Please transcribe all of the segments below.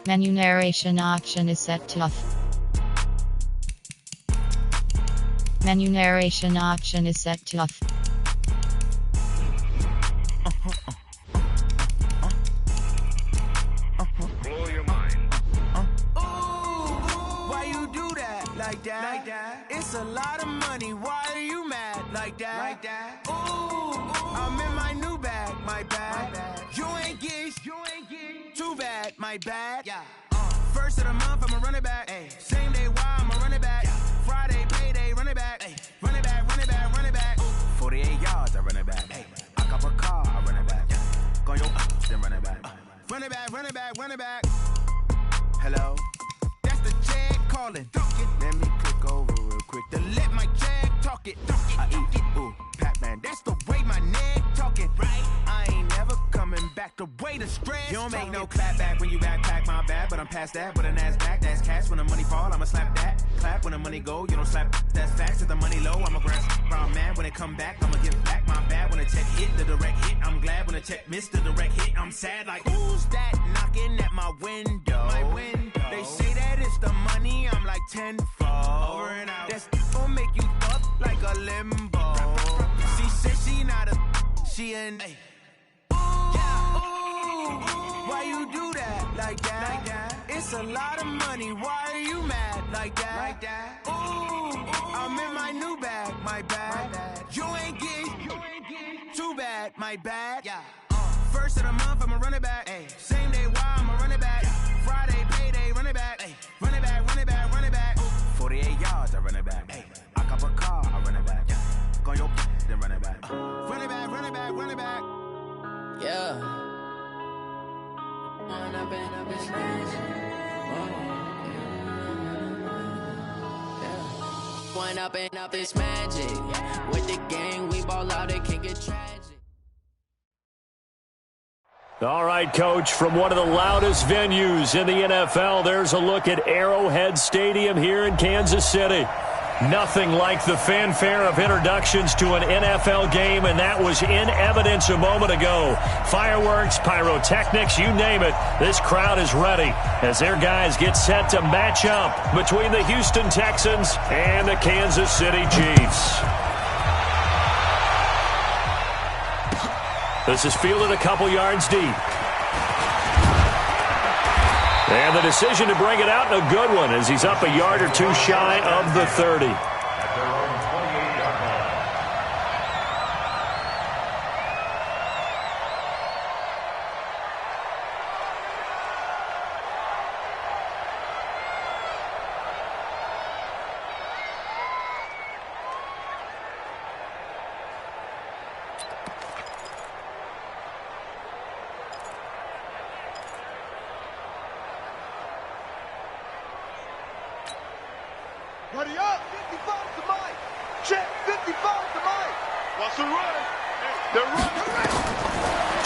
Menu narration option is set to off. Menu narration option is set to off. Blow your mind. Why you do that like that? It's a lot of money. Why are you mad like that? Ooh, I'm in my new bag, my bad. You ain't get too bad, my bad. Yeah. First of the month, I'ma run it back. Ay. Same day, why I'ma run it back. Yeah. Friday, payday, run it back. Ay. Run it back, run it back, run it back. 48 yards, I run it back. Ay. I cop a car, I run it back. Yeah. Go your then run it back. Run it back, run it back, run it back. Hello? That's the check calling. Let me click over real quick to let my check talk it. I eat, ooh, Pac-Man. That's the way my neck talking. Right? I ain't never coming back the way the stress. You don't make no clap back when you backpack, my bad. But I'm past that with an ass back. That's cash when the money fall. I'ma slap that. Clap when the money go. You don't slap. That's facts. If the money low, I'ma grasp. Brown man when it come back, I'ma give back. My bad when the check hit the direct hit. I'm glad when the check missed the direct hit. I'm sad like who's that knocking at my window? My window. They say that it's the money. I'm like tenfold. Over and out. That's gonna make you up like a limbo. She said she not a. She an. Ay. Why you do that like that? It's a lot of money. Why are you mad like that? Ooh, I'm in my new bag, my bad. You ain't get too bad, my bad. Yeah. First of the month, I'ma run it back. Ay. Same day, why I'ma run it back. Yeah. Friday, payday, run it back. Ay. Run it back, run it back, run it back. 48 yards, I run it back. Ay. I cop a car, I run it back. Yeah. Go your then run it back. Run it back, run it back, run it back. Yeah. Wind up in this magic. Wind up in this magic. With the gang, we ball out, it can get tragic. All right, Coach, from one of the loudest venues in the NFL, there's a look at Arrowhead Stadium here in Kansas City. Nothing like the fanfare of introductions to an NFL game, and that was in evidence a moment ago. Fireworks, pyrotechnics, you name it. This crowd is ready as their guys get set to match up between the Houston Texans and the Kansas City Chiefs. This is fielded a couple yards deep. And the decision to bring it out, a good one, as he's up a yard or two shy of the 30. Ready up, 55 to Mike. Check, 55 to Mike. What's the run? They're running.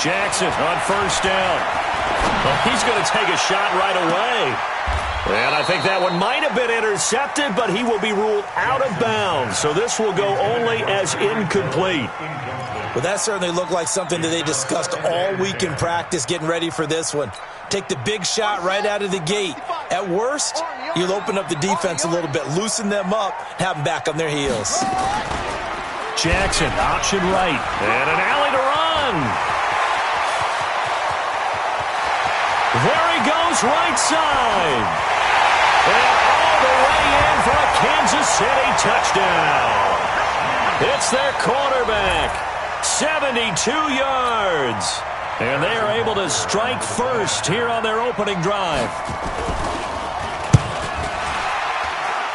Jackson on first down. Well, he's going to take a shot right away. And I think that one might have been intercepted, but he will be ruled out of bounds. So this will go only as incomplete. Well, that certainly looked like something that they discussed all week in practice getting ready for this one. Take the big shot right out of the gate. At worst, you'll open up the defense a little bit, loosen them up, have them back on their heels. Jackson, option right, and an alley to run. There he goes, right side. And all the way in for a Kansas City touchdown. It's their quarterback, 72 yards. And they are able to strike first here on their opening drive.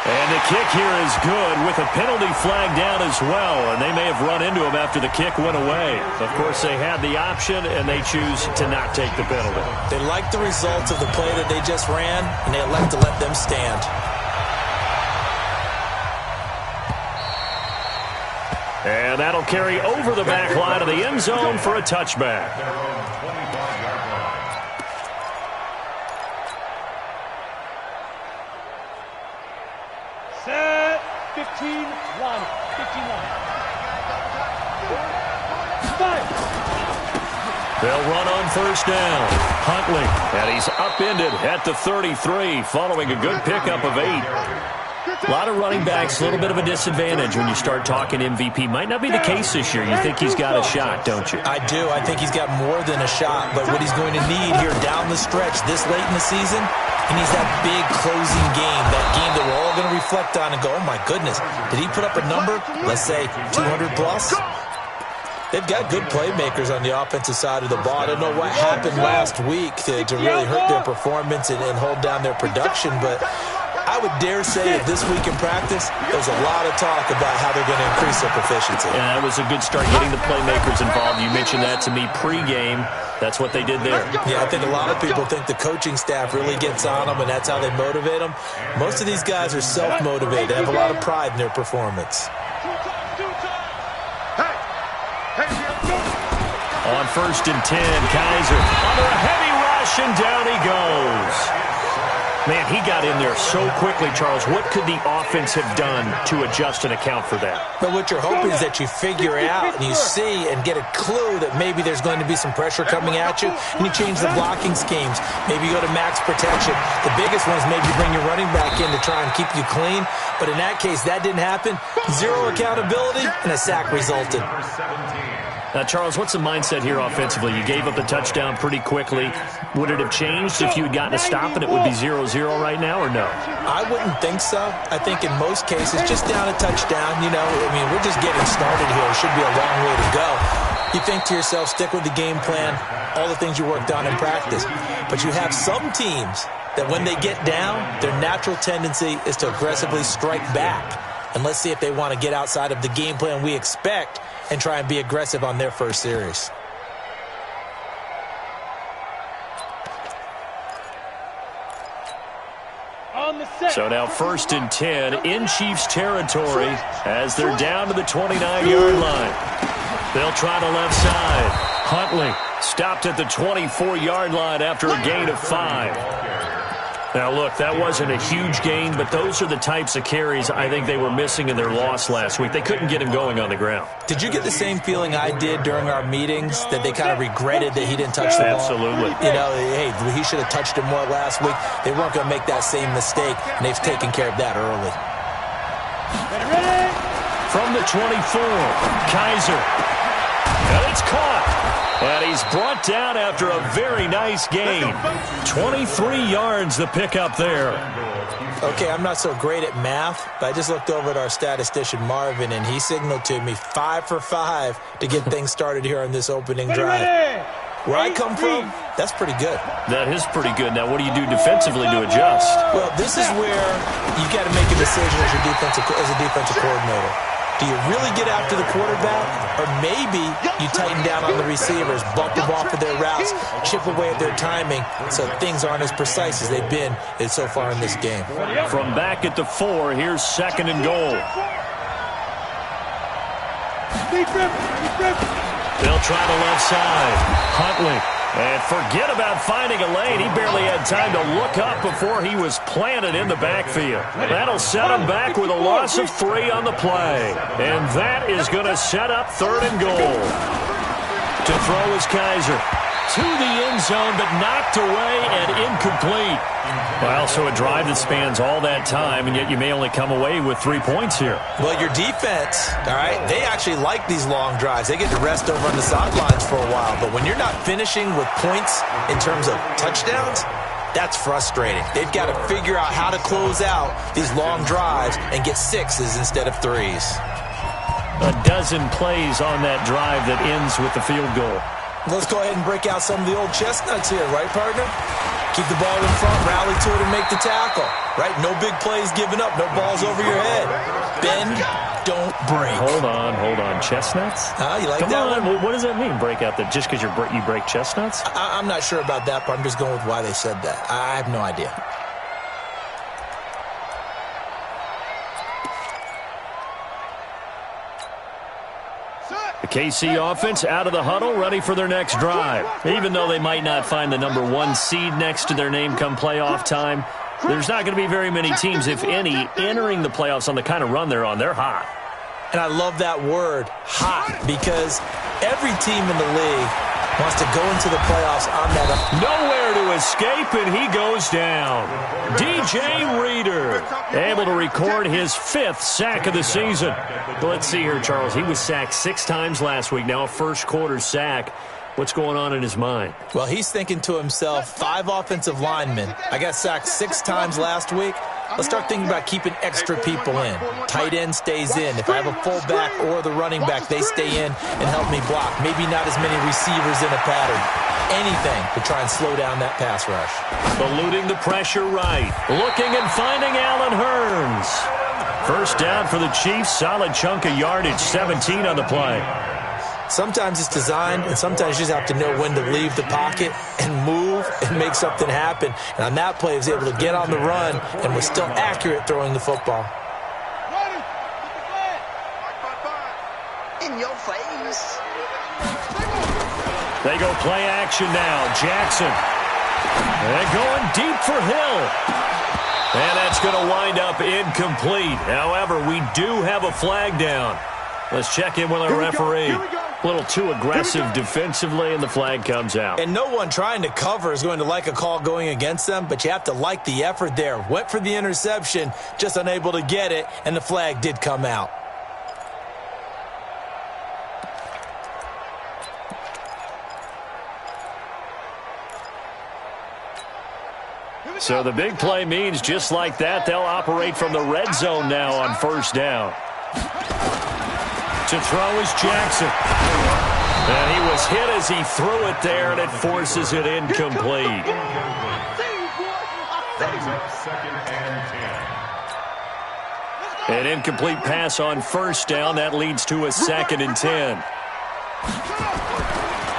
And the kick here is good with a penalty flag down as well. And they may have run into him after the kick went away. Of course, they had the option, and they choose to not take the penalty. They like the results of the play that they just ran, and they elect to let them stand. And that'll carry over the back line of the end zone for a touchback. Set, 15, line, 15 line. 5. They'll run on first down. Huntley, and he's upended at the 33 following a good pickup of 8. A lot of running backs, a little bit of a disadvantage when you start talking MVP. Might not be the case this year. You think he's got a shot, don't you? I do. I think he's got more than a shot. But what he's going to need here down the stretch this late in the season, he needs that big closing game, that game that we're all going to reflect on and go, oh, my goodness, did he put up a number, let's say 200 plus? They've got good playmakers on the offensive side of the ball. I don't know what happened last week to really hurt their performance and hold down their production, but I would dare say that this week in practice, there's a lot of talk about how they're going to increase their proficiency. Yeah, that was a good start getting the playmakers involved. You mentioned that to me pregame. That's what they did there. Yeah, I think a lot of people think the coaching staff really gets on them, and that's how they motivate them. Most of these guys are self-motivated. They have a lot of pride in their performance. On first and 10, Kaiser under a heavy rush, and down he goes. Man, he got in there so quickly, Charles. What could the offense have done to adjust and account for that? But what you're hoping is that you figure out and you see and get a clue that maybe there's going to be some pressure coming at you, and you change the blocking schemes. Maybe you go to max protection. The biggest one is maybe bring your running back in to try and keep you clean. But in that case, that didn't happen. Zero accountability, and a sack resulted. Now, Charles, what's the mindset here offensively? You gave up the touchdown pretty quickly. Would it have changed if you had gotten a stop and it would be 0-0 right now, or no? I wouldn't think so. I think in most cases, just down a touchdown, you know, I mean, we're just getting started here. It should be a long way to go. You think to yourself, stick with the game plan, all the things you worked on in practice. But you have some teams that when they get down, their natural tendency is to aggressively strike back. And let's see if they want to get outside of the game plan we expect and try and be aggressive on their first series. So now first and 10 in Chiefs territory as they're down to the 29-yard line. They'll try to left side. Huntley stopped at the 24-yard line after a gain of 5. Now, look, that wasn't a huge gain, but those are the types of carries I think they were missing in their loss last week. They couldn't get him going on the ground. Did you get the same feeling I did during our meetings, that they kind of regretted that he didn't touch the ball? Absolutely. You know, hey, he should have touched it more last week. They weren't going to make that same mistake, and they've taken care of that early. From the 24, Kaiser. And it's caught. And he's brought down after a very nice gain. 23 yards the pickup there. Okay, I'm not so great at math, but I just looked over at our statistician, Marvin, and he signaled to me 5 for 5 to get things started here on this opening drive. Where I come from, that's pretty good. That is pretty good. Now, what do you do defensively to adjust? Well, this is where you got to make a decision as a defensive coordinator. Do you really get after the quarterback, or maybe you tighten down on the receivers, bump them off of their routes, chip away at their timing so things aren't as precise as they've been so far in this game? From back at the 4, here's second and goal. They'll try the left side. Huntley. And forget about finding a lane. He barely had time to look up before he was planted in the backfield. That'll set him back with a loss of 3 on the play. And that is going to set up third and goal. To throw is Kaiser. To the end zone, but knocked away and incomplete. Well, so a drive that spans all that time, and yet you may only come away with 3 points here. Well, your defense, all right, they actually like these long drives. They get to rest over on the sidelines for a while. But when you're not finishing with points in terms of touchdowns, that's frustrating. They've got to figure out how to close out these long drives and get 6s instead of 3s. A dozen plays on that drive that ends with the field goal. Let's go ahead and break out some of the old chestnuts here, right, partner? Keep the ball in front, rally to it, and make the tackle, right? No big plays given up, no balls over your head. Bend, don't break. Hold on. Chestnuts? You like Come that on. one? What does that mean, break out? That just because you break chestnuts? I'm not sure about that, but I'm just going with why they said that. I have no idea. The KC offense out of the huddle, ready for their next drive. Even though they might not find the number 1 seed next to their name come playoff time, there's not going to be very many teams, if any, entering the playoffs on the kind of run they're on. They're hot. And I love that word, hot, because every team in the league Wants to go into the playoffs on that. Nowhere to escape, and he goes down. DJ Reader able to record his 5th sack of the season. But let's see here, Charles. He was sacked 6 times last week. Now a first-quarter sack. What's going on in his mind? Well, he's thinking to himself, 5 offensive linemen. I got sacked 6 times last week. Let's start thinking about keeping extra people in. Tight end stays in. If I have a fullback or the running back, they stay in and help me block. Maybe not as many receivers in a pattern. Anything to try and slow down that pass rush. Eluding the pressure right. Looking and finding Allen Hurns. First down for the Chiefs. Solid chunk of yardage. 17 on the play. Sometimes it's designed, and sometimes you just have to know when to leave the pocket and move and make something happen. And on that play, he was able to get on the run and was still accurate throwing the football. In your face. They go play action now. Jackson. They're going deep for Hill. And that's going to wind up incomplete. However, we do have a flag down. Let's check in with our referee. A little too aggressive defensively, and the flag comes out. And no one trying to cover is going to like a call going against them, but you have to like the effort there. Went for the interception, just unable to get it, and the flag did come out. So the big play means just like that, they'll operate from the red zone now on first down. To throw is Jackson. And he was hit as he threw it there, and it forces it incomplete. An incomplete pass on first down. That leads to a 2nd and 10.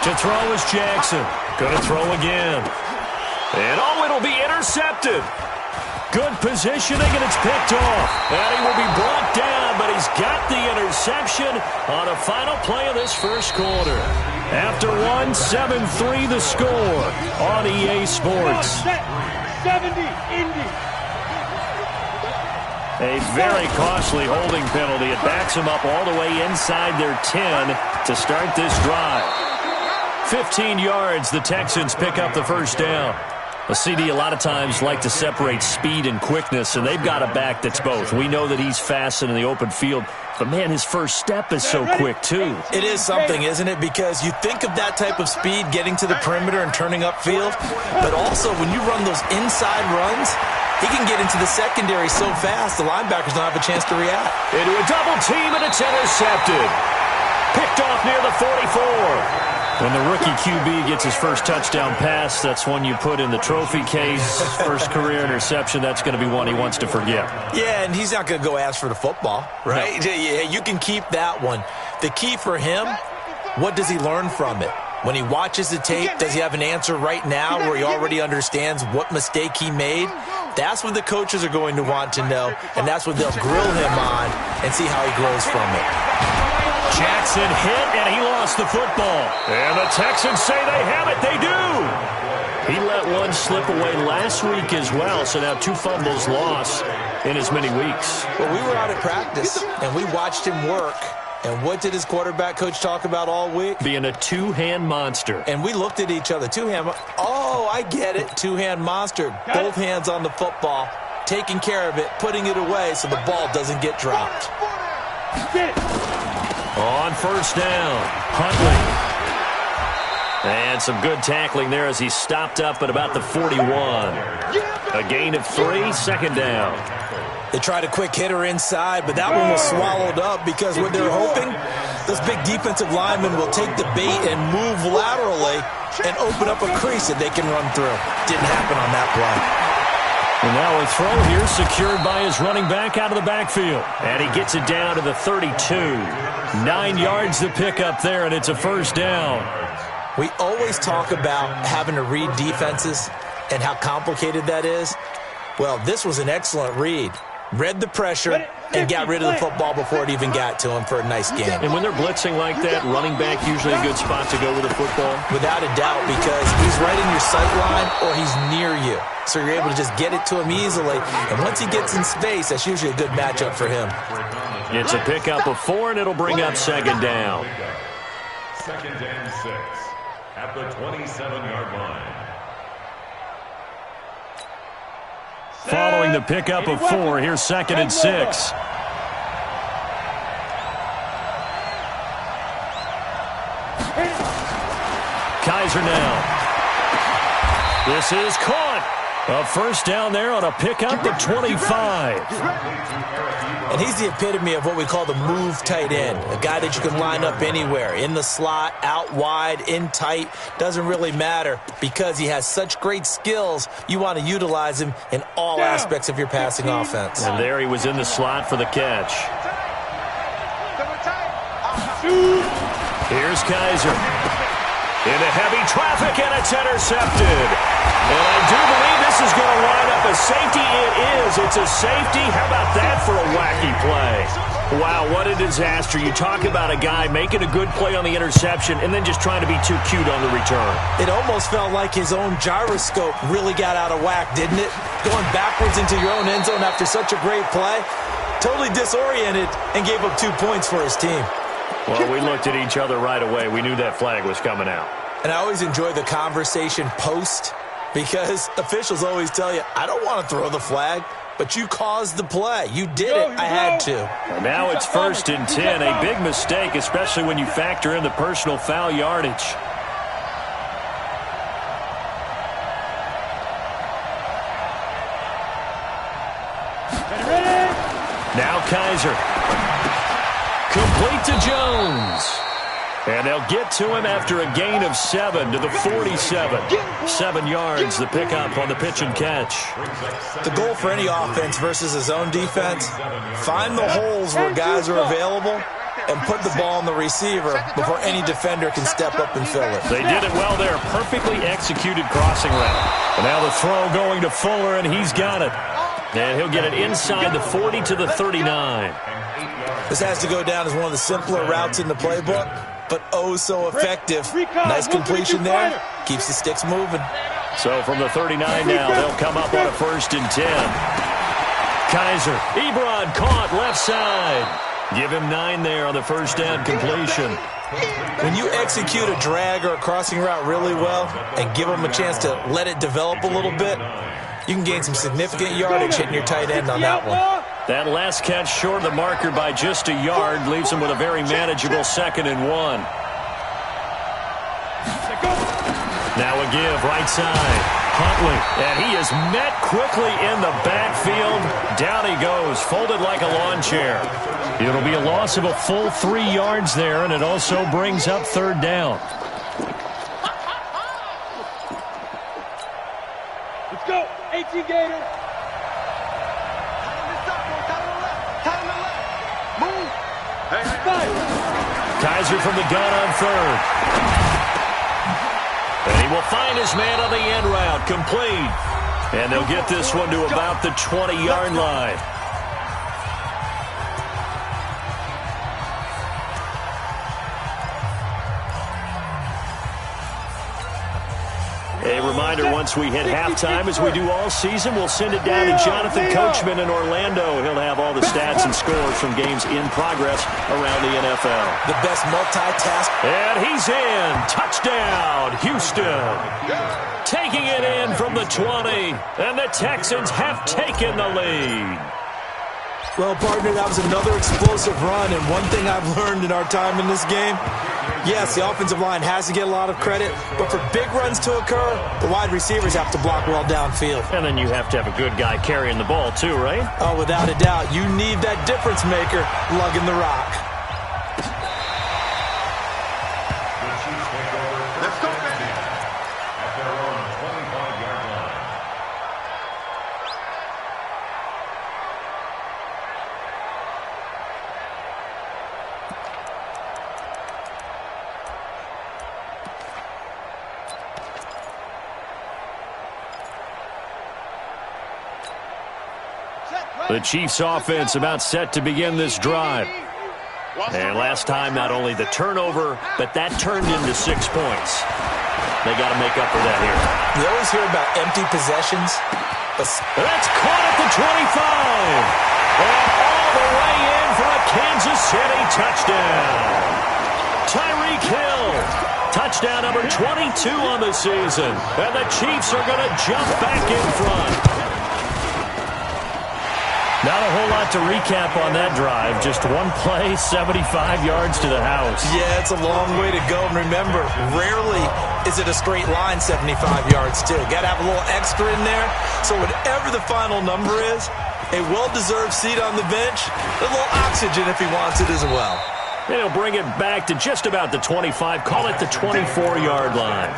To throw is Jackson. Going to throw again. And it'll be intercepted. Good positioning, and it's picked off. And he will be brought down, but he's got the interception on a final play of this first quarter. After 7-3 the score on EA Sports. 70, Indy. A very costly holding penalty. It backs them up all the way inside their 10 to start this drive. 15 yards, the Texans pick up the first down. A CD a lot of times like to separate speed and quickness, and they've got a back that's both. We know that he's fast in the open field, but, man, his first step is so quick, too. It is something, isn't it? Because you think of that type of speed getting to the perimeter and turning upfield, but also when you run those inside runs, he can get into the secondary so fast the linebackers don't have a chance to react. Into a double team, and it's intercepted. Picked off near the 44. When the rookie QB gets his first touchdown pass, that's one you put in the trophy case. First career interception, that's going to be one he wants to forget. Yeah, and he's not going to go ask for the football, right? No. Yeah, you can keep that one. The key for him, what does he learn from it? When he watches the tape, does he have an answer right now where he already understands what mistake he made? That's what the coaches are going to want to know, and that's what they'll grill him on and see how he grows from it. Jackson hit, and he lost the football. And the Texans say they have it. They do. He let one slip away last week as well, so now 2 fumbles lost in as many weeks. Well, we were out at practice, and we watched him work. And what did his quarterback coach talk about all week? Being a 2-hand monster. And we looked at each other. 2-hand. Oh, I get it. 2-hand monster. Both hands on the football, taking care of it, putting it away so the ball doesn't get dropped. On first down, Huntley. And some good tackling there as he stopped up at about the 41. A gain of 3, second down. They tried a quick hitter inside, but that one was swallowed up because what they're hoping, those big defensive linemen will take the bait and move laterally and open up a crease that they can run through. Didn't happen on that play. And now a throw here secured by his running back out of the backfield. And he gets it down to the 32. 9 yards to pick up there, and it's a first down. We always talk about having to read defenses and how complicated that is. Well, this was an excellent read. Read the pressure and got rid of the football before it even got to him for a nice game. And when they're blitzing like that, running back usually a good spot to go with the football? Without a doubt, because he's right in your sight line or he's near you. So you're able to just get it to him easily. And once he gets in space, that's usually a good matchup for him. It's a pickup of 4, and it'll bring up second down. Second and 6. at the 27-yard line. Following the pickup of 4, here's 2nd and 6. Kaiser now. This is caught. A first down there on a pickup at 25. And he's the epitome of what we call the move tight end, a guy that you can line up anywhere, in the slot, out wide, in tight, doesn't really matter because he has such great skills. You want to utilize him in all aspects of your passing offense. And there he was in the slot for the catch. Here's Kaiser. Into heavy traffic, and it's intercepted. And I do believe this is going to line up a safety. It is. It's a safety. How about that for a wacky play? Wow, what a disaster. You talk about a guy making a good play on the interception and then just trying to be too cute on the return. It almost felt like his own gyroscope really got out of whack, didn't it? Going backwards into your own end zone after such a great play. Totally disoriented and gave up 2 points for his team. Well, we looked at each other right away. We knew that flag was coming out. And I always enjoy the conversation post because officials always tell you, I don't want to throw the flag, but you caused the play. You did it. I had to. Now it's 1st and 10. A big mistake, especially when you factor in the personal foul yardage. Now Kaiser. Complete to Jones. And they'll get to him after a gain of 7 to the 47. 7 yards, the pickup on the pitch and catch. The goal for any offense versus a zone defense, find the holes where guys are available and put the ball on the receiver before any defender can step up and fill it. They did it well there. Perfectly executed crossing route. And now the throw going to Fuller, and he's got it. And he'll get it inside the 40 to the 39. This has to go down as one of the simpler routes in the playbook, but oh so effective. Nice completion there. Keeps the sticks moving. So from the 39 now, they'll come up on a 1st and 10. Kaiser, Ebron caught left side. Give him 9 there on the first down completion. When you execute a drag or a crossing route really well and give them a chance to let it develop a little bit, you can gain some significant yardage hitting your tight end on that one. That last catch short of the marker by just a yard leaves him with a very manageable 2nd and 1. Now a give right side. Huntley, and he is met quickly in the backfield. Down he goes, folded like a lawn chair. It'll be a loss of a full 3 yards there, and it also brings up 3rd down. Let's go, 18 Gator. Kaiser from the gun on 3rd. And he will find his man on the end route, complete. And they'll get this one to about the 20-yard line. A reminder, once we hit halftime, as we do all season, we'll send it down to Jonathan Coachman in Orlando. He'll have all the stats and scores from games in progress around the NFL. The best multitask. And he's in. Touchdown, Houston. Taking it in from the 20, and the Texans have taken the lead. Well, partner, that was another explosive run, and one thing I've learned in our time in this game, yes, the offensive line has to get a lot of credit, but for big runs to occur, the wide receivers have to block well downfield. And then you have to have a good guy carrying the ball too, right? Oh, without a doubt. You need that difference maker lugging the rock. Let's go, baby. At their own 25-yard line. The Chiefs offense about set to begin this drive. And last time, not only the turnover, but that turned into 6 points. They got to make up for that here. We always hear about empty possessions. But that's caught at the 25. And all the way in for a Kansas City touchdown. Tyreek Hill Touchdown number 22 on the season. And the Chiefs are going to jump back in front. Not a whole lot to recap on that drive. Just one play, 75 yards to the house. Yeah, it's a long way to go. And remember, rarely is it a straight line 75 yards, too. Got to have a little extra in there. So whatever the final number is, a well-deserved seat on the bench, a little oxygen if he wants it as well. And he'll bring it back to just about the 25. Call it the 24-yard line.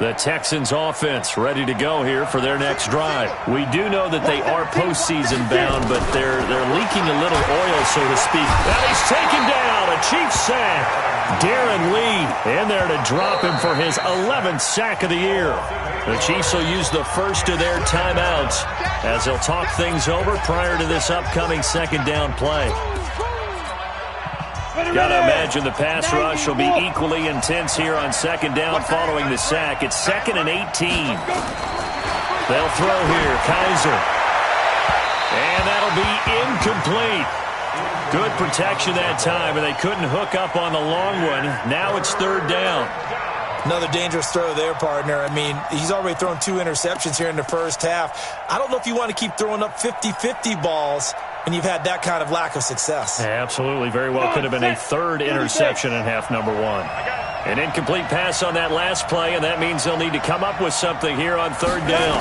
The Texans offense ready to go here for their next drive. We do know that they are postseason bound, but they're leaking a little oil, so to speak. And he's taken down. A Chiefs sack. Darren Lee in there to drop him for his 11th sack of the year. The Chiefs will use the first of their timeouts as they'll talk things over prior to this upcoming second down play. Got to imagine the pass rush will be equally intense here on second down following the sack. It's 2nd and 18. They'll throw here. Kaiser. And that'll be incomplete. Good protection that time, and they couldn't hook up on the long one. Now it's 3rd down. Another dangerous throw there, partner. I mean, he's already thrown 2 interceptions here in the first half. I don't know if you want to keep throwing up 50-50 balls when you've had that kind of lack of success. Absolutely. Very well could have been a 3rd interception in half number 1. An incomplete pass on that last play, and that means they'll need to come up with something here on 3rd down.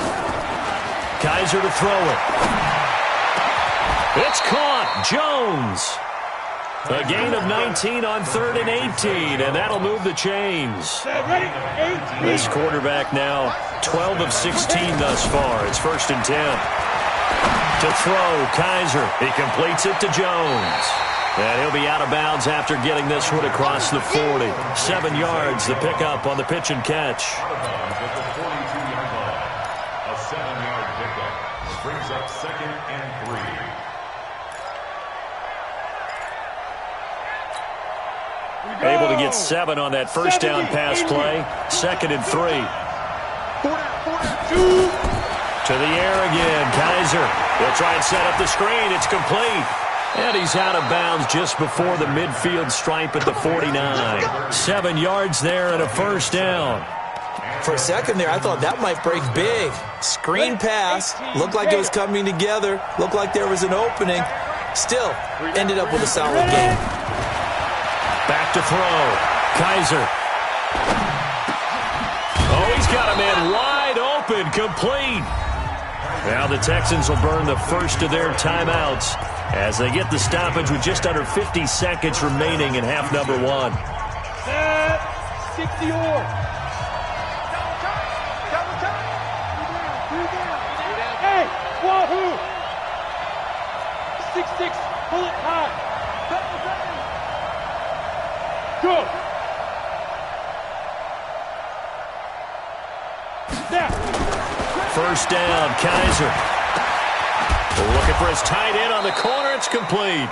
Kaiser to throw it. It's caught. Jones. A gain of 19 on 3rd and 18, and that'll move the chains. This quarterback now 12 of 16 thus far. It's 1st and 10. To throw, Kaiser. He completes it to Jones. And he'll be out of bounds after getting this one across the 40. 7 yards, the pickup on the pitch and catch. Out of bounds at the 42-yard line. A 7-yard pickup brings up 2nd and 3. Able to get 7 on that first down pass play. 2nd and 3. To the air again, Kaiser. He'll try and set up the screen. It's complete. And he's out of bounds just before the midfield stripe at the 49. 7 yards there and a 1st down. For a second there, I thought that might break big. Screen pass. Looked like it was coming together. Looked like there was an opening. Still, ended up with a solid game. Back to throw. Kaiser. Oh, he's got a man wide open. Complete. Now the Texans will burn the first of their timeouts as they get the stoppage with just under 50 seconds remaining in half number 1. 60 or. Hey, wahoo! 6-6, pull it high. Go. Now. 1st down, Kaiser. Looking for his tight end on the corner. It's complete.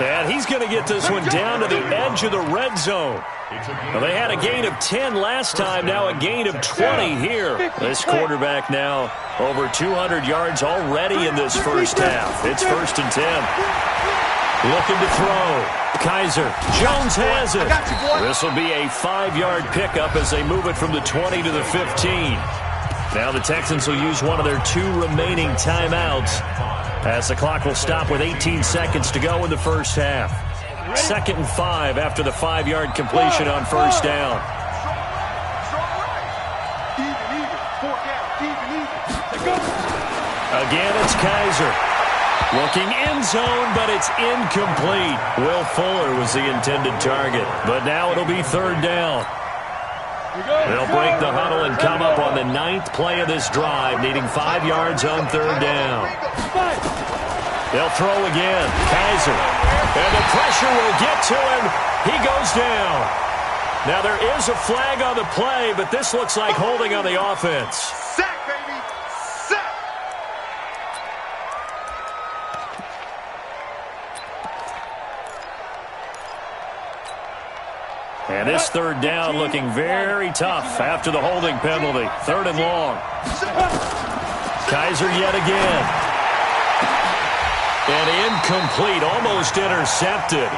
And he's going to get this one down to the edge of the red zone. Well, they had a gain of 10 last time, now a gain of 20 here. This quarterback now over 200 yards already in this first half. It's 1st and 10. Looking to throw. Kaiser. Jones has it. This will be a 5-yard pickup as they move it from the 20 to the 15. Now the Texans will use one of their 2 remaining timeouts as the clock will stop with 18 seconds to go in the first half. 2nd and 5 after the 5-yard completion on 1st down. Again, it's Kaiser. Looking end zone, but it's incomplete. Will Fuller was the intended target, but now it'll be 3rd down. They'll break the huddle and come up on the 9th play of this drive, needing 5 yards on 3rd down. They'll throw again. Kaiser. And the pressure will get to him. He goes down. Now there is a flag on the play, but this looks like holding on the offense. Sack, baby. Sack. And this third down looking very tough after the holding penalty. 3rd and long. Kaiser yet again. And incomplete, almost intercepted.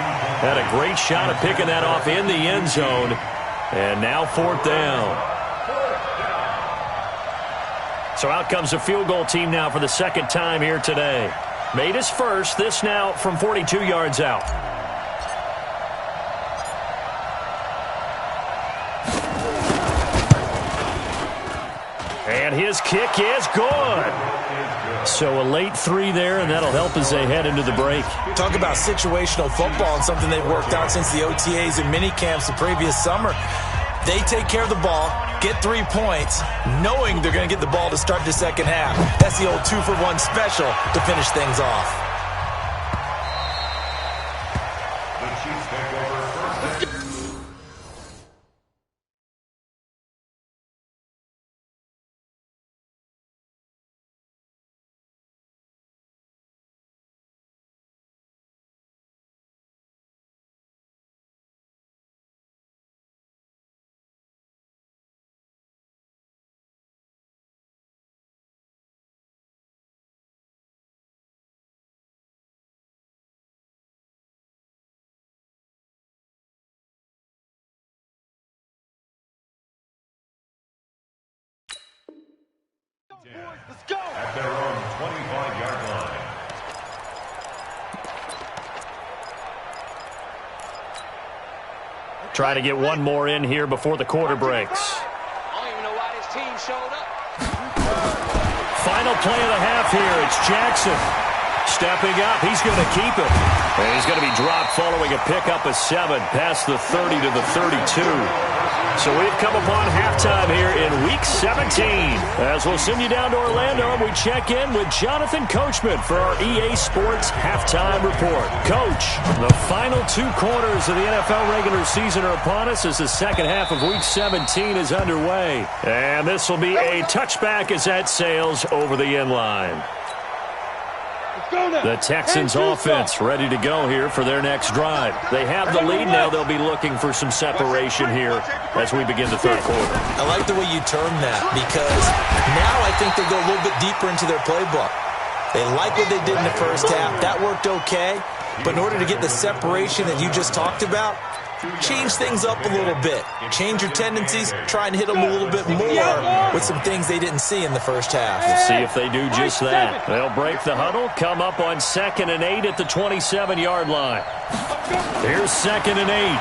Had a great shot at picking that off in the end zone. And now 4th down. So out comes a field goal team now for the 2nd time here today. Made his first, this now from 42 yards out. And his kick is good. So a late 3 there, and that'll help as they head into the break. Talk about situational football and something they've worked out since the OTAs and mini camps the previous summer. They take care of the ball, get 3 points, knowing they're going to get the ball to start the second half. That's the old 2-for-1 special to finish things off. The Chiefs take over first. Let's go. At their own 25-yard line. Try to get one more in here before the quarter breaks. I don't even know why this team showed up. Final play of the half here. It's Jackson. Stepping up. He's going to keep it. And he's going to be dropped following a pickup of 7 past the 30 to the 32. So we've come upon halftime here in Week 17. As we'll send you down to Orlando, and we check in with Jonathan Coachman for our EA Sports Halftime Report. Coach, the final 2 quarters of the NFL regular season are upon us as the second half of Week 17 is underway. And this will be a touchback as that sails over the end line. The Texans offense ready to go here for their next drive. They have the lead now. They'll be looking for some separation here as we begin the third quarter. I like the way you term that because now I think they go a little bit deeper into their playbook. They like what they did in the first half. That worked okay. But in order to get the separation that you just talked about, change things up a little bit. Change your tendencies. Try and hit them a little bit more with some things they didn't see in the first half. We'll see if they do just that. They'll break the huddle, come up on 2nd and 8 at the 27-yard line. Here's 2nd and 8.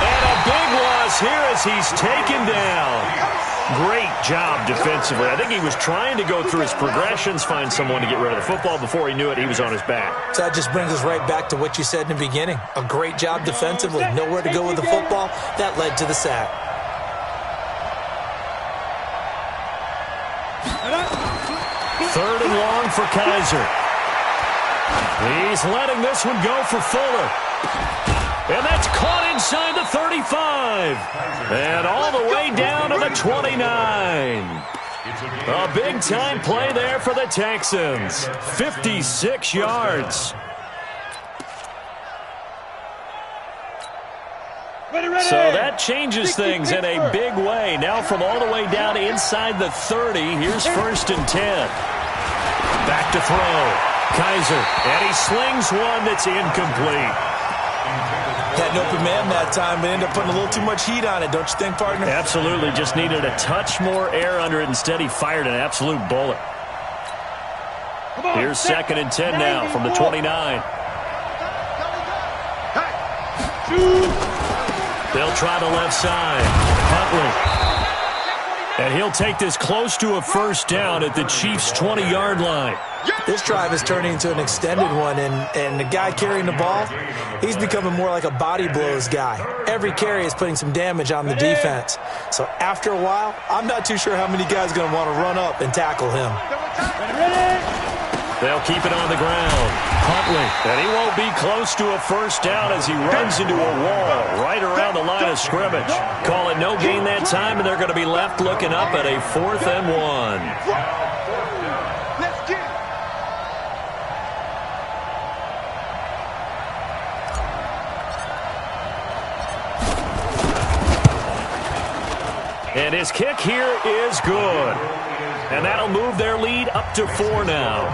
And a big loss here as he's taken down. Great job defensively. I think he was trying to go through his progressions, find someone to get rid of the football. Before he knew it, he was on his back. So that just brings us right back to what you said in the beginning. A great job defensively. Nowhere to go with the football. That led to the sack. Third and long for Kaiser. He's letting this one go for Fuller. And that's caught inside the 35. And all the way down to the 29. A big-time play there for the Texans. 56 yards. So that changes things in a big way. Now from all the way down inside the 30, here's 1st and 10. Back to throw. Kaiser, and he slings one that's incomplete. Had an open man that time, but ended up putting a little too much heat on it, don't you think, partner? Absolutely. Just needed a touch more air under it. Instead, he fired an absolute bullet. Here's 2nd and 10 now from the 29. They'll try the left side. Huntley. And he'll take this close to a first down at the Chiefs' 20-yard line. This drive is turning into an extended one, and the guy carrying the ball, he's becoming more like a body blows guy. Every carry is putting some damage on the defense. So after a while, I'm not too sure how many guys are going to want to run up and tackle him. They'll keep it on the ground. Huntley, and he won't be close to a first down as he runs into a wall right around the line of scrimmage. Call it no gain that time, and they're going to be left looking up at a 4th and 1. his kick here is good. And that'll move their lead up to 4 now.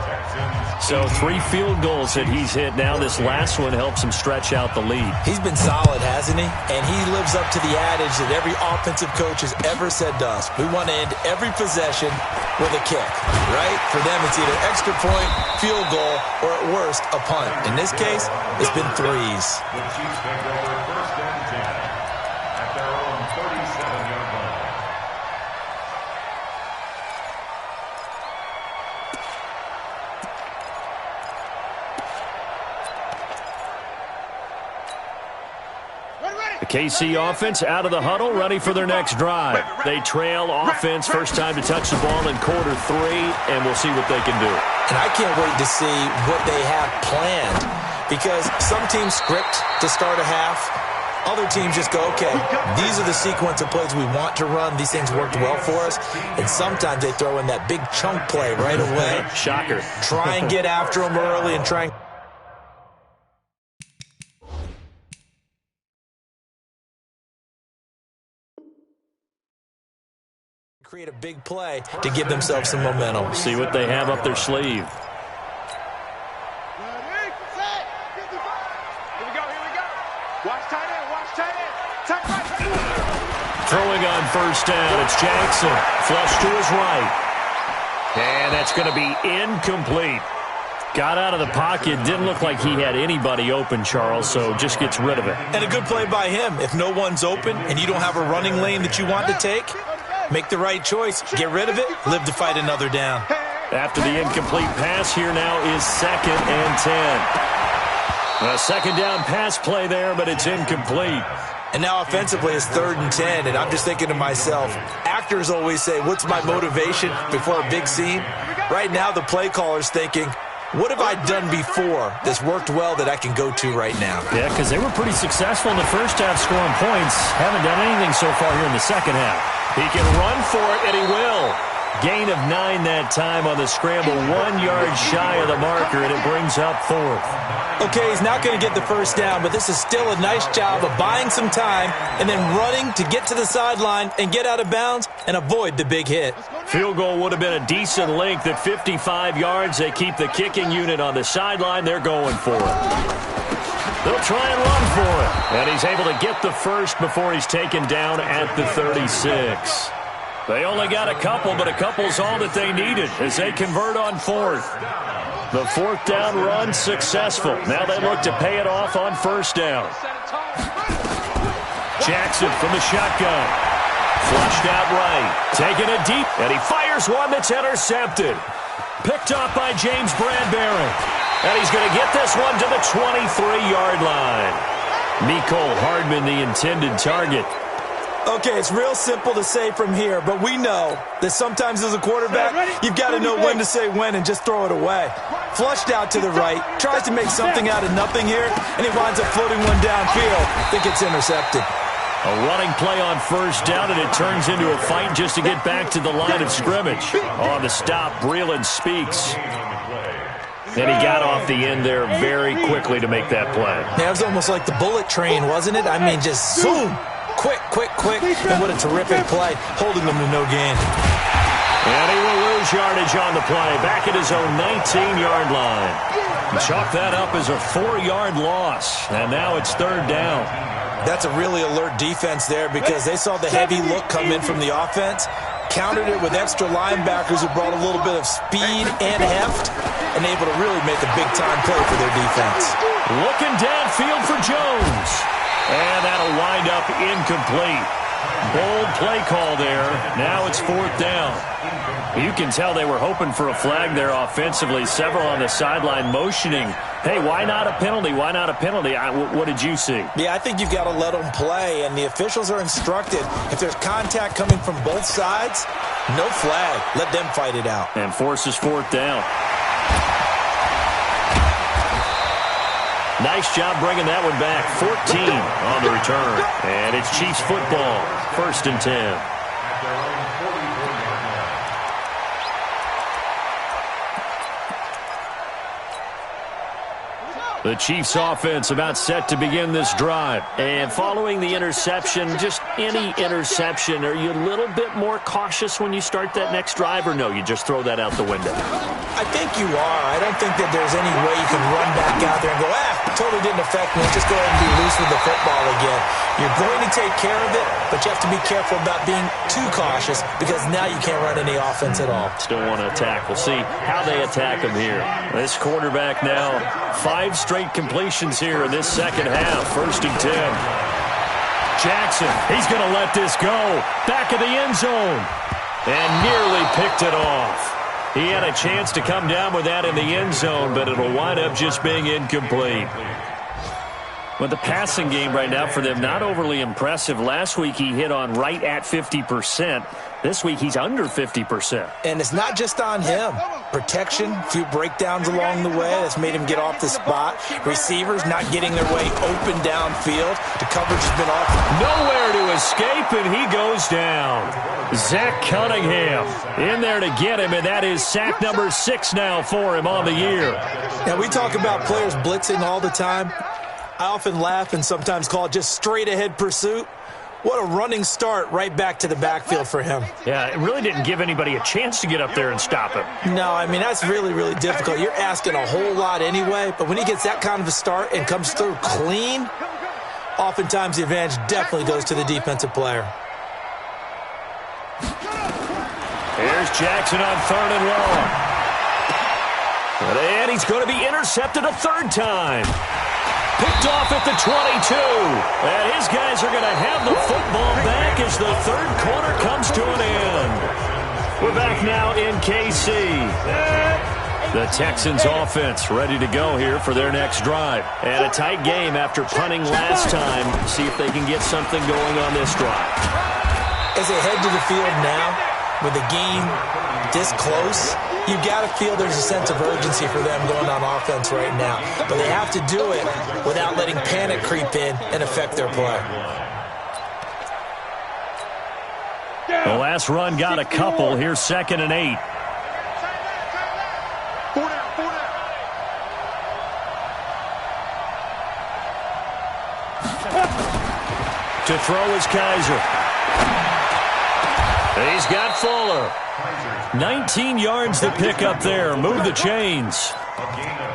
So 3 field goals that he's hit now. This last one helps him stretch out the lead. He's been solid, hasn't he? And he lives up to the adage that every offensive coach has ever said to us. We want to end every possession with a kick, right? For them, it's either extra point, field goal, or at worst, a punt. In this case, it's been threes. The Chiefs take over 1st and 10 at their own 37-yard line. The KC offense out of the huddle, ready for their next drive. They trail offense, first time to touch the ball in quarter 3, and we'll see what they can do. And I can't wait to see what they have planned, because some teams script to start a half. Other teams just go, okay, these are the sequence of plays we want to run. These things worked well for us. And sometimes they throw in that big chunk play right away. Shocker. Try and get after them early and try and create a big play to give themselves some momentum. See what they have up their sleeve. Throwing on first down, it's Jackson. Flush to his right. And that's going to be incomplete. Got out of the pocket. Didn't look like he had anybody open, Charles, so just gets rid of it. And a good play by him. If no one's open and you don't have a running lane that you want to take, make the right choice. Get rid of it. Live to fight another down. After the incomplete pass, here now is 2nd and 10. A second down pass play there, but it's incomplete. And now offensively it's 3rd and 10, and I'm just thinking to myself, actors always say, what's my motivation before a big scene? Right now the play caller's thinking, what have I done before that's worked well that I can go to right now? Yeah, because they were pretty successful in the first half scoring points. Haven't done anything so far here in the second half. He can run for it, and he will. Gain of 9 that time on the scramble, 1 yard shy of the marker, and it brings up 4th. Okay, he's not going to get the first down, but this is still a nice job of buying some time and then running to get to the sideline and get out of bounds and avoid the big hit. Field goal would have been a decent length at 55 yards. They keep the kicking unit on the sideline. They're going for it. They'll try and run for it. And he's able to get the first before he's taken down at the 36. They only got a couple, but a couple's all that they needed as they convert on 4th. The 4th down run successful. Now they look to pay it off on first down. Jackson from the shotgun. Flushed out right. Taking it deep, and he fires one that's intercepted. Picked up by James Bradbury. And he's going to get this one to the 23-yard line. Mecole Hardman, the intended target. Okay, it's real simple to say from here, but we know that sometimes as a quarterback, you've got to know when to say when and just throw it away. Flushed out to the right, tries to make something out of nothing here, and he winds up floating one downfield that gets intercepted. A running play on first down, and it turns into a fight just to get back to the line of scrimmage. On the stop, Breeland Speaks. And he got off the end there very quickly to make that play. Yeah, it was almost like the bullet train, wasn't it? I mean, just zoom. Quick, quick, quick. And what a terrific play, holding them to no gain. And he will lose yardage on the play, back at his own 19-yard line. Chalk that up as a 4-yard loss, and now it's 3rd down. That's a really alert defense there because they saw the heavy look come in from the offense, countered it with extra linebackers who brought a little bit of speed and heft, and able to really make a big-time play for their defense. Looking downfield for Jones. And that'll wind up incomplete. Bold play call there. Now it's 4th down. You can tell they were hoping for a flag there offensively. Several on the sideline motioning, hey, why not a penalty? Why not a penalty? What did you see? Yeah, I think you've got to let them play, and the officials are instructed. If there's contact coming from both sides, no flag. Let them fight it out. And forces 4th down. Nice job bringing that one back. 14 on the return. And it's Chiefs football. 1st and 10. The Chiefs offense about set to begin this drive. And following the interception, just any interception, are you a little bit more cautious when you start that next drive, or no, you just throw that out the window? I think you are. I don't think that there's any way you can run back out there and go, totally didn't affect me. Let's just go ahead and be loose with the football again. You're going to take care of it, but you have to be careful about being too cautious because now you can't run any offense at all. Still want to attack. We'll see how they attack him here. This quarterback now, 5 straight completions here in this second half. 1st and 10. Jackson, he's going to let this go. Back of the end zone. And nearly picked it off. He had a chance to come down with that in the end zone, but it'll wind up just being incomplete. But the passing game right now for them, not overly impressive. Last week he hit on right at 50%. This week he's under 50%. And it's not just on him. Protection, a few breakdowns along the way. That's made him get off the spot. Receivers not getting their way open downfield. The coverage has been off. Nowhere to escape, and he goes down. Zach Cunningham in there to get him, and that is sack number 6 now for him on the year. Now, we talk about players blitzing all the time. I often laugh and sometimes call it just straight-ahead pursuit. What a running start right back to the backfield for him. Yeah, it really didn't give anybody a chance to get up there and stop him. No, I mean, that's really, really difficult. You're asking a whole lot anyway, but when he gets that kind of a start and comes through clean, oftentimes the advantage definitely goes to the defensive player. Here's Jackson on 3rd and long. And he's going to be intercepted a 3rd time. Picked off at the 22. And his guys are going to have the football back as the 3rd quarter comes to an end. We're back now in KC. The Texans offense ready to go here for their next drive. And a tight game after punting last time. See if they can get something going on this drive. As they head to the field now, with the game this close, you got to feel there's a sense of urgency for them going on offense right now. But they have to do it without letting panic creep in and affect their play. The last run got a couple. Here's 2nd and 8. To throw is Kaiser. He's got Fuller. 19 yards to pick up there. Move the chains.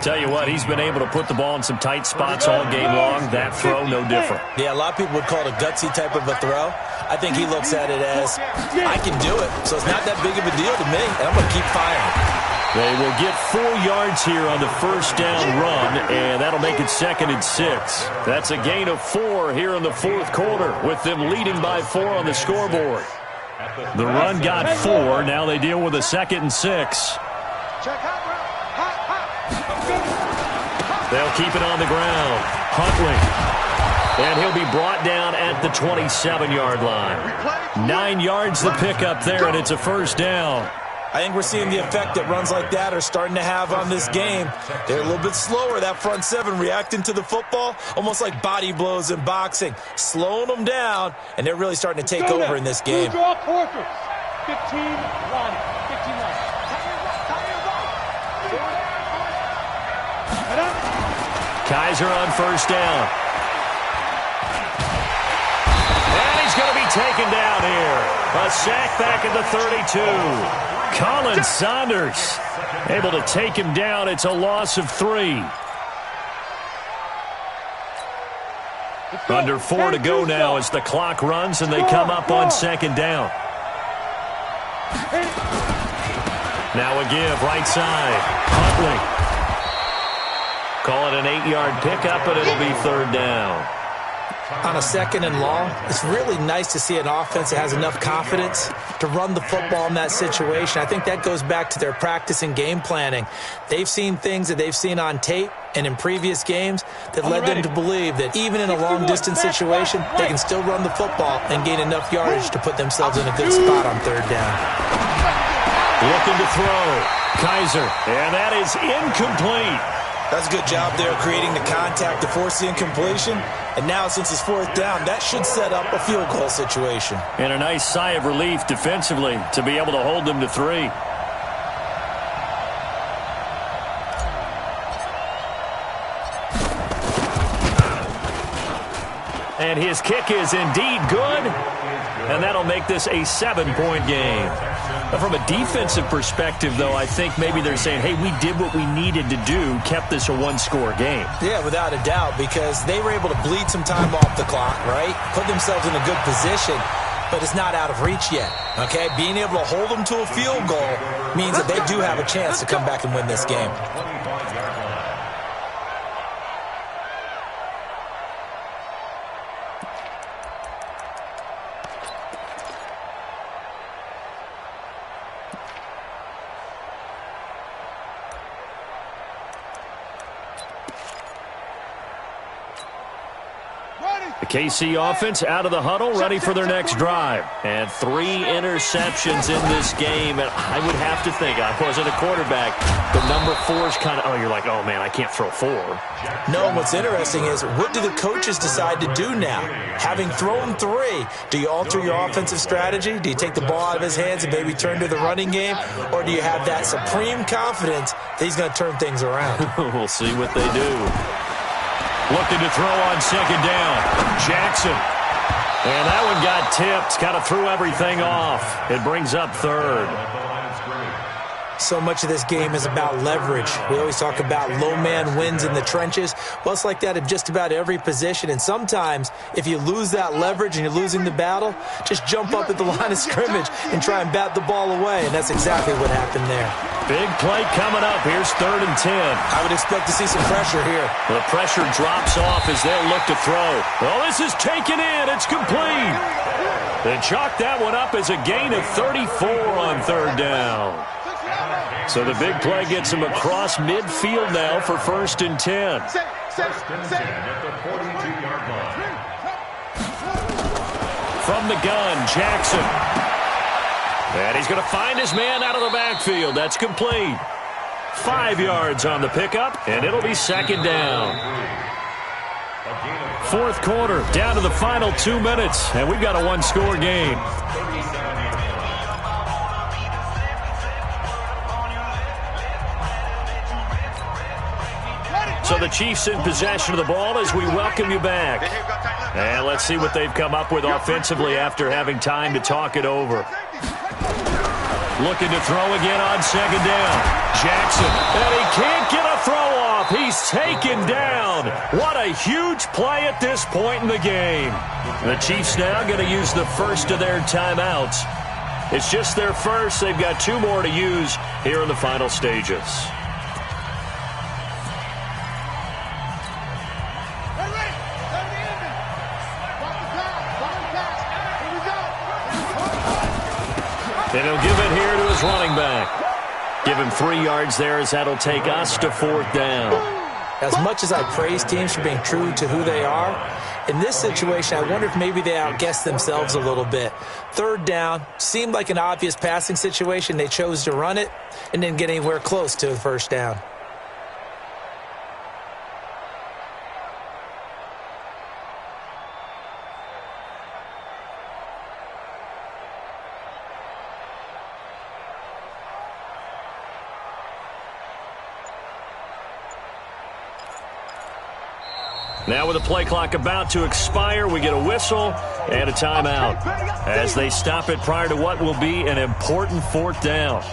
Tell you what, he's been able to put the ball in some tight spots all game long. That throw, no different. Yeah, a lot of people would call it a gutsy type of a throw. I think he looks at it as, I can do it, so it's not that big of a deal to me, and I'm going to keep firing. They will get 4 yards here on the 1st down run, and that'll make it 2nd and 6. That's a gain of 4 here in the 4th quarter, with them leading by 4 on the scoreboard. The run got 4. Now they deal with a 2nd and 6. They'll keep it on the ground. Huntley. And he'll be brought down at the 27-yard line. 9 yards to pick up there, and it's a 1st down. I think we're seeing the effect that runs like that are starting to have on this game. They're a little bit slower, that front 7, reacting to the football, almost like body blows in boxing, slowing them down, and they're really starting to take over in this game. 15 line. Kaiser on 1st down. And he's going to be taken down here. A sack back at the 32. Colin Saunders able to take him down. It's a loss of 3. Under 4 to go now as the clock runs and they come up on 2nd down. Now a give right side. Huntley. Call it an 8-yard pickup, and it'll be 3rd down. On a 2nd and long, it's really nice to see an offense that has enough confidence to run the football in that situation. I think that goes back to their practice and game planning. They've seen things that they've seen on tape and in previous games that led them to believe that even in a long-distance situation, they can still run the football and gain enough yardage to put themselves in a good spot on 3rd down. Looking to throw. Kaiser, and that is incomplete. That's a good job there creating the contact to force the incompletion. And now, since it's 4th down, that should set up a field goal situation. And a nice sigh of relief defensively to be able to hold them to 3. And his kick is indeed good. And that'll make this a 7-point game. But from a defensive perspective, though, I think maybe they're saying, hey, we did what we needed to do, kept this a one-score game. Yeah, without a doubt, because they were able to bleed some time off the clock, right? Put themselves in a good position, but it's not out of reach yet, okay? Being able to hold them to a field goal means that they do have a chance to come back and win this game. The KC offense out of the huddle, ready for their next drive. And 3 interceptions in this game. And I would have to think, I wasn't a quarterback, the number 4 is kind of, you're like, oh, man, I can't throw 4. No, what's interesting is, what do the coaches decide to do now? Having thrown 3, do you alter your offensive strategy? Do you take the ball out of his hands and maybe turn to the running game? Or do you have that supreme confidence that he's going to turn things around? We'll see what they do. Looking to throw on second down. Jackson. And that one got tipped. Kind of threw everything off. It brings up third. So much of this game is about leverage. We always talk about low man wins in the trenches. Well, it's like that in just about every position. And sometimes, if you lose that leverage and you're losing the battle, just jump up at the line of scrimmage and try and bat the ball away. And that's exactly what happened there. Big play coming up. Here's 3rd and 10. I would expect to see some pressure here. The pressure drops off as they'll look to throw. Oh, this is taken in. It's complete. They chalk that one up as a gain of 34 on 3rd down. So the big play gets him across midfield now for 1st and 10. At the 42-yard line. From the gun, Jackson. And he's going to find his man out of the backfield. That's complete. 5 yards on the pickup, and it'll be 2nd down. 4th quarter, down to the final 2 minutes, and we've got a one-score game. So the Chiefs in possession of the ball as we welcome you back. And let's see what they've come up with offensively after having time to talk it over. Looking to throw again on 2nd down. Jackson, and he can't get a throw off. He's taken down. What a huge play at this point in the game. The Chiefs now going to use the first of their timeouts. It's just their first. They've got 2 more to use here in the final stages. And he'll give it here to his running back. Give him 3 yards there as that'll take us to 4th down. As much as I praise teams for being true to who they are, in this situation, I wonder if maybe they outguessed themselves a little bit. 3rd down seemed like an obvious passing situation. They chose to run it and didn't get anywhere close to the 1st down. Now with the play clock about to expire, we get a whistle and a timeout as they stop it prior to what will be an important 4th down.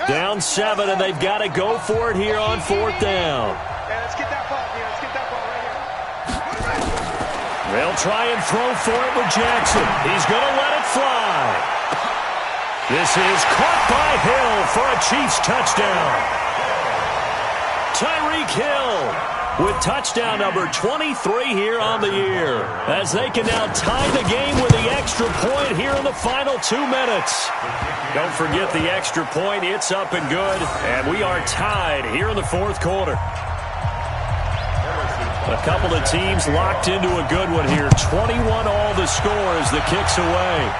Down 7, and they've got to go for it here on 4th down. Let's get that ball here. Let's get that ball right here. They'll try and throw for it with Jackson. He's going to let it fly. This is caught by Hill for a Chiefs touchdown. Tyreek Hill with touchdown number 23 here on the year, as they can now tie the game with the extra point here in the final 2 minutes. Don't forget the extra point. It's up and good, and we are tied here in the 4th quarter. A couple of teams locked into a good one here. 21 all the score as the kick's away.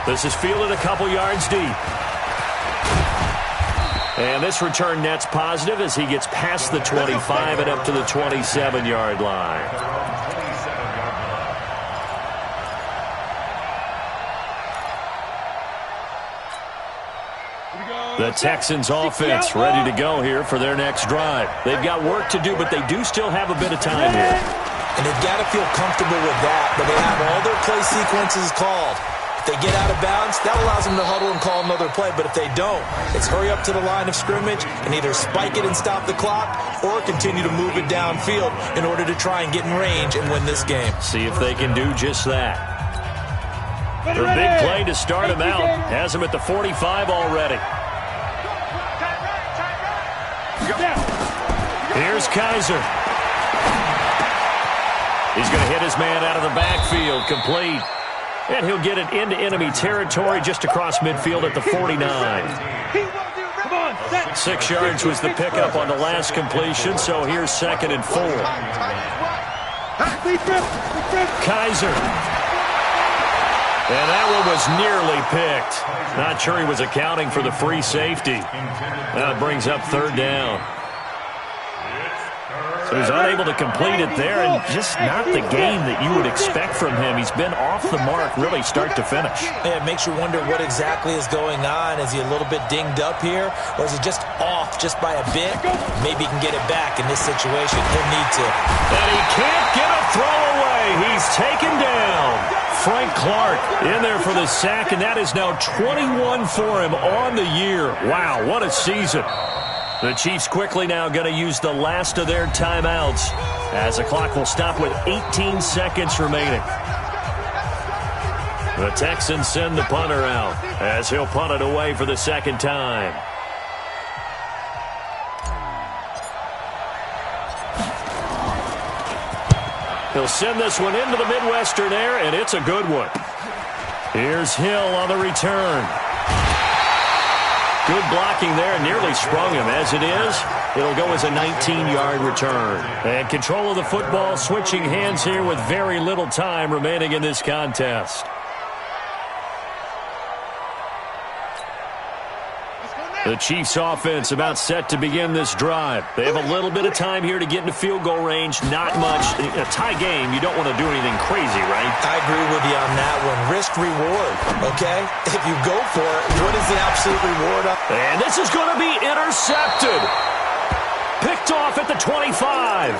This is fielded a couple yards deep. And this return net's positive as he gets past the 25 and up to the 27-yard line. The Texans offense ready to go here for their next drive. They've got work to do, but they do still have a bit of time here. And they've got to feel comfortable with that, but they have all their play sequences called. If they get out of bounds, that allows them to huddle and call another play, but if they don't, it's hurry up to the line of scrimmage and either spike it and stop the clock or continue to move it downfield in order to try and get in range and win this game. See if they can do just that. The big play to start him out has him at the 45 already. Here's Kaiser. He's going to hit his man out of the backfield, complete. And he'll get it into enemy territory just across midfield at the 49. 6 yards was the pickup on the last completion, so here's 2nd and 4. Kaiser. And that one was nearly picked. Not sure he was accounting for the free safety. That brings up 3rd down. So he's unable to complete it there, and just not the game that you would expect from him. He's been off the mark really start to finish. Yeah, it makes you wonder what exactly is going on. Is he a little bit dinged up here, or is he just off just by a bit? Maybe he can get it back in this situation. He'll need to. And he can't get a throw away. He's taken down. Frank Clark in there for the sack, and that is now 21 for him on the year. Wow, what a season. The Chiefs quickly now going to use the last of their timeouts as the clock will stop with 18 seconds remaining. The Texans send the punter out as he'll punt it away for the 2nd time. He'll send this one into the Midwestern air, and it's a good one. Here's Hill on the return. Good blocking there, nearly sprung him. As it is, it'll go as a 19-yard return. And control of the football, switching hands here with very little time remaining in this contest. The Chiefs offense about set to begin this drive. They have a little bit of time here to get into field goal range. Not much. A tie game, you don't want to do anything crazy, right? I agree with you on that one. Risk reward, okay? If you go for it, what is the absolute reward? And this is going to be intercepted. Picked off at the 25.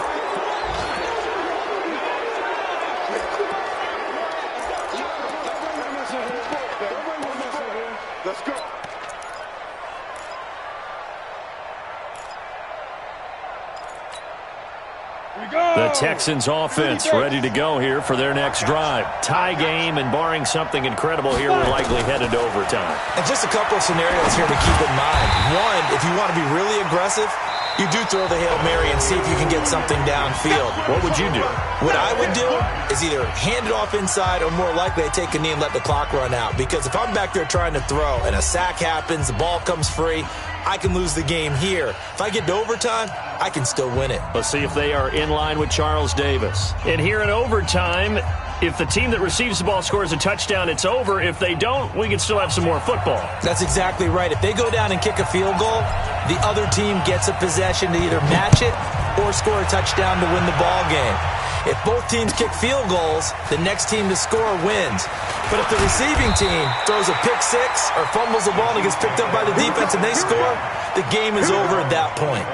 Let's go. The Texans offense ready to go here for their next drive. Tie game, and barring something incredible here, we're likely headed to overtime. And just a couple of scenarios here to keep in mind. One, if you want to be really aggressive, you do throw the Hail Mary and see if you can get something downfield. What would you do? What I would do is either hand it off inside or more likely I take a knee and let the clock run out. Because if I'm back there trying to throw and a sack happens, the ball comes free, I can lose the game here. If I get to overtime, I can still win it. Let's see if they are in line with Charles Davis. And here in overtime, if the team that receives the ball scores a touchdown, it's over. If they don't, we can still have some more football. That's exactly right. If they go down and kick a field goal, the other team gets a possession to either match it or score a touchdown to win the ball game. If both teams kick field goals, the next team to score wins. But if the receiving team throws a pick six or fumbles the ball and it gets picked up by the defense and they score, the game is over at that point.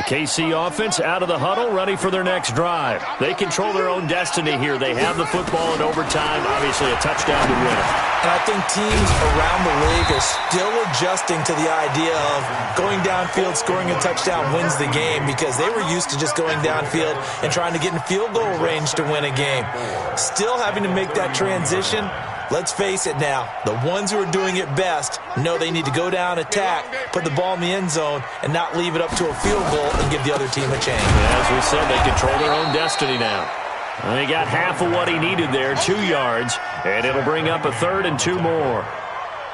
KC offense out of the huddle, ready for their next drive. They control their own destiny here. They have the football in overtime. Obviously, a touchdown to win it. And I think teams around the league are they're still adjusting to the idea of going downfield, scoring a touchdown wins the game, because they were used to just going downfield and trying to get in field goal range to win a game. Still having to make that transition. Let's face it now, the ones who are doing it best know they need to go down, attack, put the ball in the end zone, and not leave it up to a field goal and give the other team a chance. As we said, they control their own destiny now. They got half of what he needed there, 2 yards, and it'll bring up a 3rd and 2 more.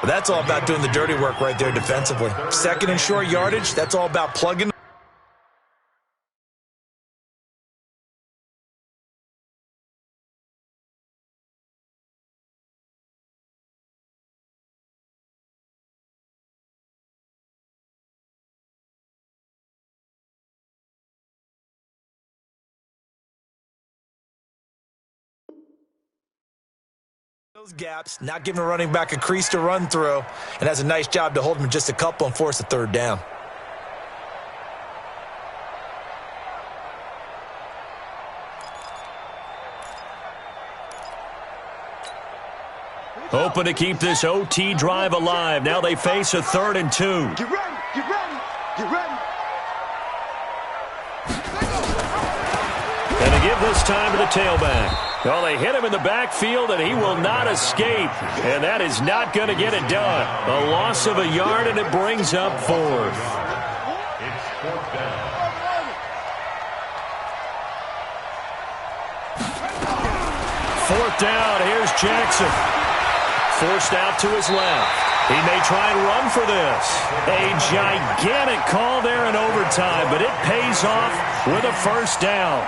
That's all about doing the dirty work right there defensively. 2nd and short yardage, that's all about plugging. Those gaps, not giving a running back a crease to run through, and has a nice job to hold him just a couple and force a 3rd down. Hoping to keep this OT drive alive. Now they face a 3rd and 2. Get ready, get ready, get ready. And they give this time to the tailback. Well, they hit him in the backfield, and he will not escape. And that is not going to get it done. A loss of a yard, and it brings up 4th. It's 4th down. 4th down. Here's Jackson. Forced out to his left. He may try and run for this. A gigantic call there in overtime, but it pays off with a 1st down.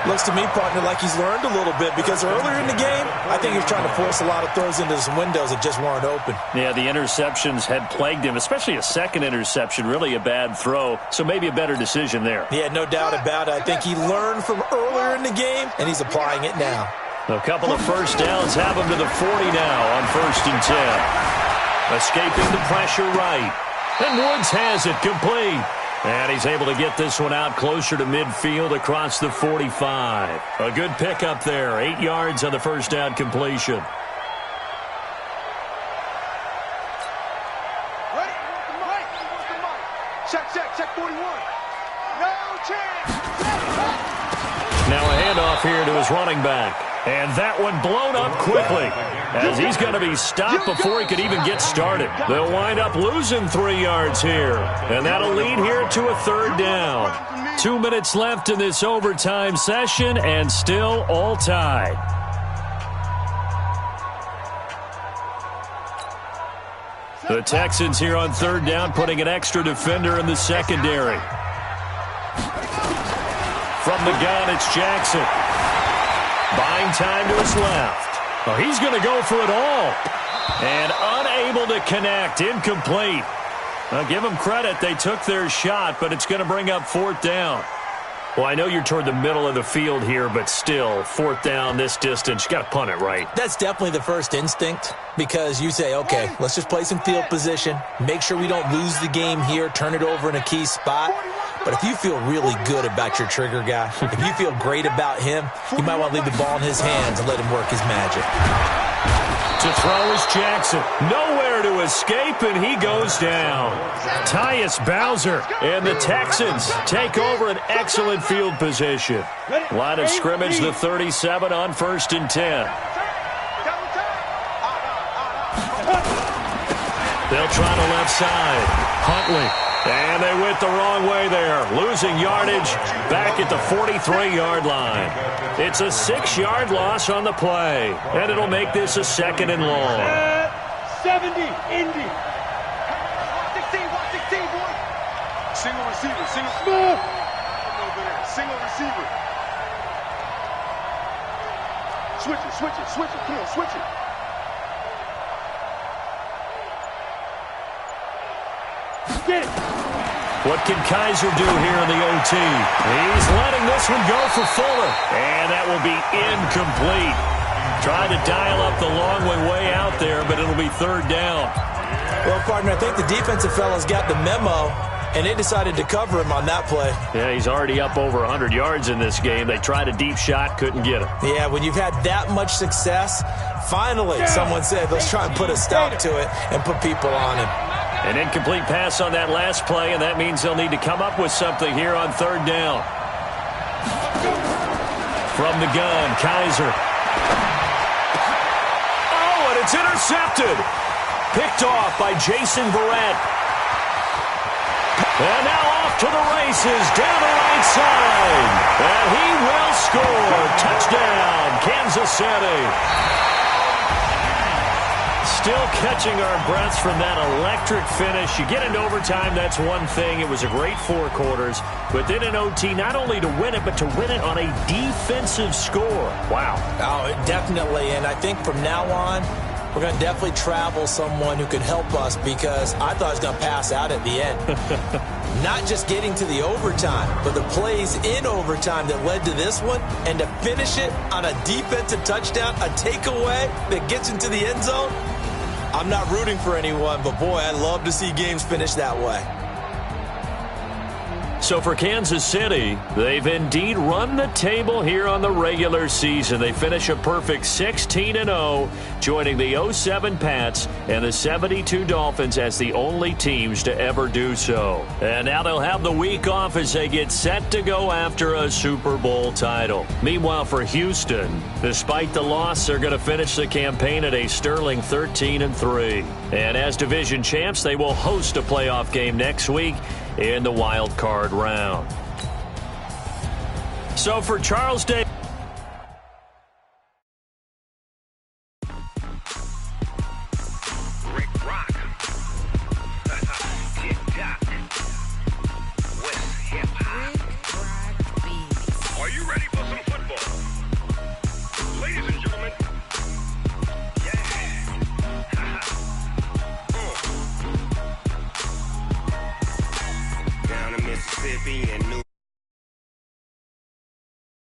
Looks to me, partner, like he's learned a little bit, because earlier in the game, I think he was trying to force a lot of throws into some windows that just weren't open. Yeah, the interceptions had plagued him, especially a 2nd interception, really a bad throw, so maybe a better decision there. Yeah, no doubt about it. I think he learned from earlier in the game, and he's applying it now. A couple of 1st downs have him to the 40 now on 1st and 10. Escaping the pressure right. And Woods has it complete. And he's able to get this one out closer to midfield across the 45. A good pickup there. 8 yards on the 1st down completion. Ready? Check 41. No chance. Now a handoff here to his running back. And that one blown up quickly, as he's going to be stopped before he could even get started. They'll wind up losing 3 yards here, and that'll lead here to a 3rd down. 2 minutes left in this overtime session, and still all tied. The Texans here on 3rd down, putting an extra defender in the secondary. From the gun, it's Jackson. Buying time to his left. Oh, he's going to go for it all. And unable to connect. Incomplete. I'll give them credit. They took their shot, but it's going to bring up 4th down. Well, I know you're toward the middle of the field here, but still, 4th down this distance, you got to punt it right. That's definitely the first instinct, because you say, okay, let's just play some field position, make sure we don't lose the game here, turn it over in a key spot. But if you feel really good about your trigger guy, if you feel great about him, you might want to leave the ball in his hands and let him work his magic. To throw is Jackson. Nowhere to escape, and he goes down. Tyus Bowser and the Texans take over an excellent field position. Line of scrimmage, the 37 on 1st and 10. They'll try the left side. Huntley. And they went the wrong way there, losing yardage back at the 43-yard line. It's a 6-yard loss on the play, and it'll make this a 2nd and long. 70, Indy. 16, boy. Single receiver, single receiver. Switch it, come on, switch it. Get it. What can Kaiser do here in the OT? He's letting this one go for Fuller. And that will be incomplete. Trying to dial up the long way out there, but it'll be 3rd down. Well, partner, I think the defensive fellas got the memo. and they decided to cover him on that play. Yeah, he's already up over 100 yards in this game. They tried a deep shot, couldn't get him. Yeah, when you've had that much success, finally someone said, let's try and put a stop to it and put people on him. An incomplete pass on that last play, and that means they'll need to come up with something here on third down. From the gun, Kaiser. Oh, and it's intercepted. Picked off by Jason Verrett. And now off to the races, down the right side. And he will score. Touchdown, Kansas City. Still catching our breaths from that electric finish. You get into overtime, that's one thing. It was a great 4 quarters. But then in OT, not only to win it, but to win it on a defensive score. Wow. Oh, definitely. And I think from now on, we're going to definitely travel someone who can help us, because I thought I was going to pass out at the end. Not just getting to the overtime, but the plays in overtime that led to this one, and to finish it on a defensive touchdown, a takeaway that gets into the end zone. I'm not rooting for anyone, but boy, I'd love to see games finish that way. So for Kansas City, they've indeed run the table here on the regular season. They finish a perfect 16-0, joining the 07 Pats and the 72 Dolphins as the only teams to ever do so. And now they'll have the week off as they get set to go after a Super Bowl title. Meanwhile, for Houston, despite the loss, they're going to finish the campaign at a sterling 13-3. And as division champs, they will host a playoff game next week in the wild card round. So for Charles Davis.